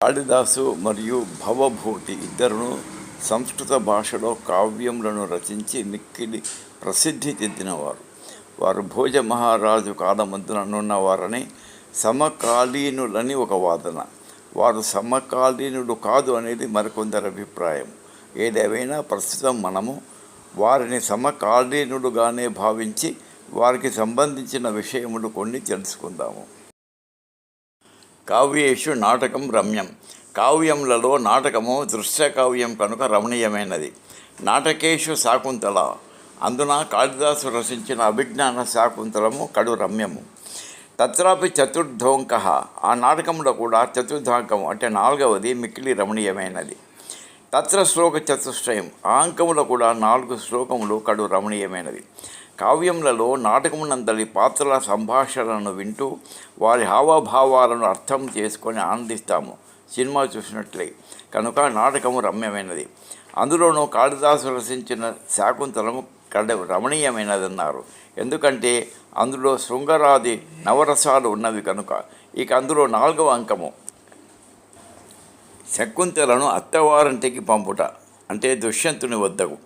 కాళిదాసు మరియు భవభూతి ఇద్దరును సంస్కృత భాషలో కావ్యములను రచించి మిక్కిలి ప్రసిద్ధి చెందినవారు. వారు భోజ మహారాజు కాలమందుననున్నవారని సమకాలీనులని ఒక వాదన. వారు సమకాలీనుడు కాదు అనేది మరికొందరి అభిప్రాయం. ఏదేమైనా ప్రస్తుతం మనము వారిని సమకాలీనుడుగానే భావించి వారికి సంబంధించిన విషయములు కొన్ని తెలుసుకుందాము. కావ్యేషు నాటకం రమ్యం. కావ్యములలో నాటకము దృశ్యకావ్యం కనుక రమణీయమైనది. నాటకేషు శాకుంతల. అందున కాళిదాసు రచించిన అభిజ్ఞాన శాకుంతలము కడు రమ్యము. తత్రాపి చతుర్థోంక. ఆ నాటకంలో కూడా చతుర్థాంకము అంటే నాలుగవది మిక్కిలి రమణీయమైనది. తత్ర శ్లోక చతుష్టయం. ఆ అంకములో కూడా 4 శ్లోకములు కడు రమణీయమైనవి. కావ్యములలో నాటకమునందలి పాత్రల సంభాషణలను వింటూ వారి హావభావాలను అర్థం చేసుకొని ఆనందిస్తాము సినిమా చూసినట్లే. కనుక నాటకము రమ్యమైనది. అందులోనూ కాళిదాసు రచించిన శాకుంతలము రమణీయమైనదన్నారు. ఎందుకంటే అందులో శృంగరాది నవరసాలు ఉన్నవి కనుక. ఇక అందులో 4వ అంకము శకుంతలను అత్తవారింటికి పంపుట అంటే దుష్యంతుని వద్దకు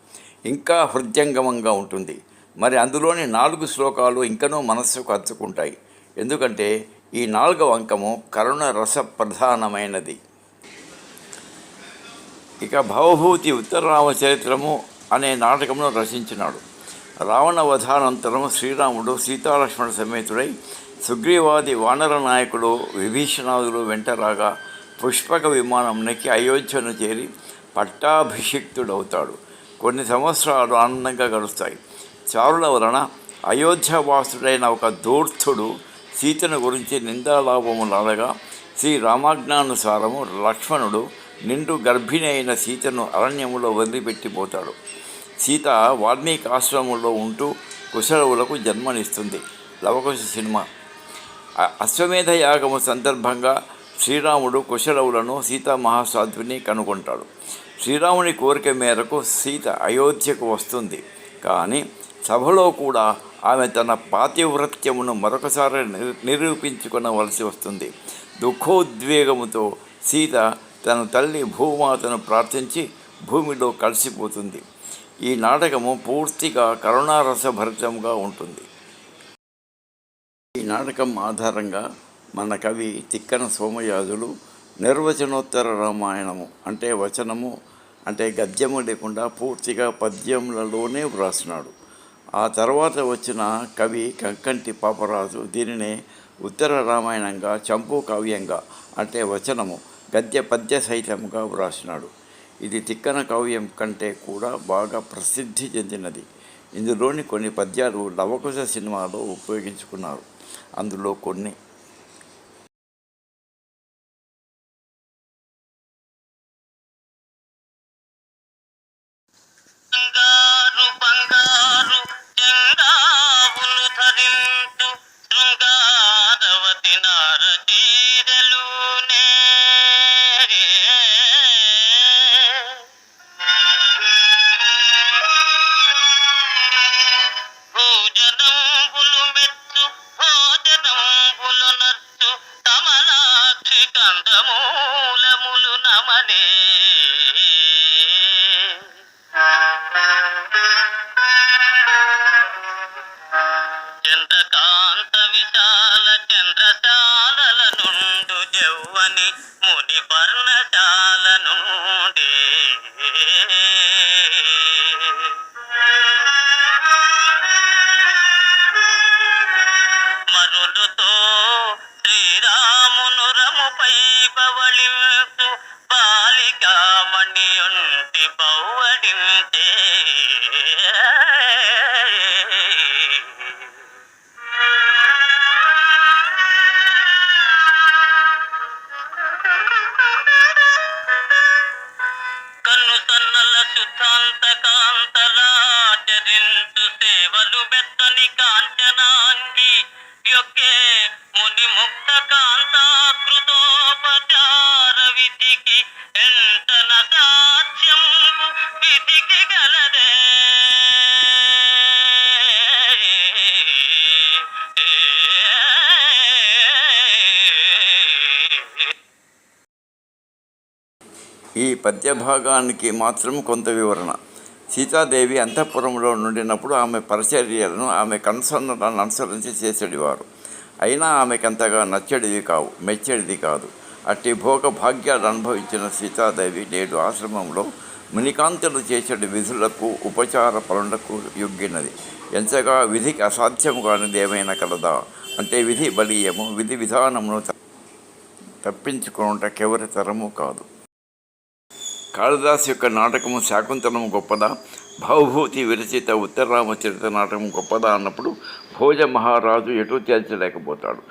ఇంకా హృద్యంగమంగా ఉంటుంది. మరి అందులోని 4 శ్లోకాలు ఇంకనూ మనస్సుకు హత్తుకుంటాయి. ఎందుకంటే ఈ 4వ అంకము కరుణ రస ప్రధానమైనది. ఇక భవభూతి ఉత్తరరామచరిత్రము అనే నాటకమును రచించినాడు. రావణ వధానంతరం శ్రీరాముడు సీతాలక్ష్మణ సమేతుడై సుగ్రీవాది వానర నాయకుడు విభీషణాదులు వెంటరాగా పుష్పక విమానంకి అయోధ్యను చేరి పట్టాభిషిక్తుడవుతాడు. కొన్ని సంవత్సరాలు ఆనందంగా గడుస్తాయి. చారుల వలన అయోధ్యవాసుడైన ఒక ధూర్తుడు సీతను గురించి నిందాలాభములాడగా శ్రీ రామాజ్ఞానుసారము లక్ష్మణుడు నిండు గర్భిణి అయిన సీతను అరణ్యములో వదిలిపెట్టిపోతాడు. సీత వాల్మీకి ఆశ్రమంలో ఉంటూ కుశలవులకు జన్మనిస్తుంది. లవకుశ సినిమా. అశ్వమేధ యాగము సందర్భంగా శ్రీరాముడు కుశలవులను సీతామహాసాధ్విని కనుగొంటాడు. శ్రీరాముని కోరిక మేరకు సీత అయోధ్యకు వస్తుంది. కానీ సభలో కూడా ఆమె తన పాతివ్రత్యమును మరొకసారి నిరూపించుకొనవలసి వస్తుంది. దుఃఖోద్వేగముతో సీత తన తల్లి భూమాతను ప్రార్థించి భూమిలో కలిసిపోతుంది. ఈ నాటకము పూర్తిగా కరుణారసభరితంగా ఉంటుంది. ఈ నాటకం ఆధారంగా మన కవి తిక్కన సోమయాజులు నిర్వచనోత్తర రామాయణము అంటే వచనము అంటే గద్యము లేకుండా పూర్తిగా పద్యములలోనే వ్రాసినాడు. ఆ తర్వాత వచ్చిన కవి కంకంటి పాపరాజు దీనినే ఉత్తర రామాయణంగా చంపు కావ్యంగా అంటే వచనము గద్య పద్య సహితంగా వ్రాసినాడు. ఇది తిక్కన కావ్యం కంటే కూడా బాగా ప్రసిద్ధి చెందినది. ఇందులోని కొన్ని పద్యాలు లవకుశ సినిమాలో ఉపయోగించుకున్నారు. అందులో కొన్ని కందమూలములు నమనే చంద్రకాంత విశాల చంద్రశాలల నుండు జౌవని ముని పర్ణశాల నుండి మరులుతో శ్రీరామును రముపై పవళింతు బాలికామణియుంటి పౌవడింతే కన్ను సన్నల శుద్ధాంత కాంతలాచరించు సేవలు మెత్తని కాంచనాంగి యొక్కే ముని ముక్త కాంతాకృతోపచార విధికి ఎంతన సాధ్యం విధికి గలదే ఈ పద్యభాగానికి మాత్రం కొంత వివరణ. సీతాదేవి అంతఃపురంలో నుండినప్పుడు ఆమె పరిచర్యలను ఆమె కన్సన్నలను అనుసరించి చేసేటివారు. అయినా ఆమెకంతగా నచ్చడిది కావు, మెచ్చడిది కాదు. అట్టి భోగ భాగ్యాలు అనుభవించిన సీతాదేవి నేడు ఆశ్రమంలో మునికాంతులు చేసేటి విధులకు ఉపచార పనులకు యొగ్గినది. ఎంతగా విధికి అసాధ్యము కానిది ఏమైనా కలదా అంటే విధి బలీయము, విధి విధానమును తప్పించుకున్నటకెవరి తరము కాదు. కాళిదాసు యొక్క నాటకము శాకుంతలము గొప్పదా, భవభూతి విరచిత ఉత్తరరామచరిత నాటకం గొప్పదా అన్నప్పుడు భోజ మహారాజు ఎటూ తేల్చలేకపోతాడు.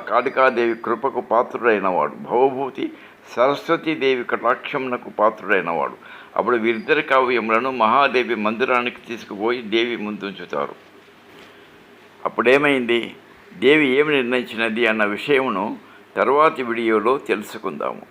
కాళికాదేవి కృపకు పాత్రుడైనవాడు, భవభూతి సరస్వతీదేవి కటాక్షమునకు పాత్రుడైనవాడు. అప్పుడు వీరిద్దరి కావ్యములను మహాదేవి మందిరానికి తీసుకుపోయి దేవి ముందుంచుతారు. అప్పుడేమైంది, దేవి ఏమి నిర్ణయించినది అన్న విషయమును తర్వాతి వీడియోలో తెలుసుకుందాము.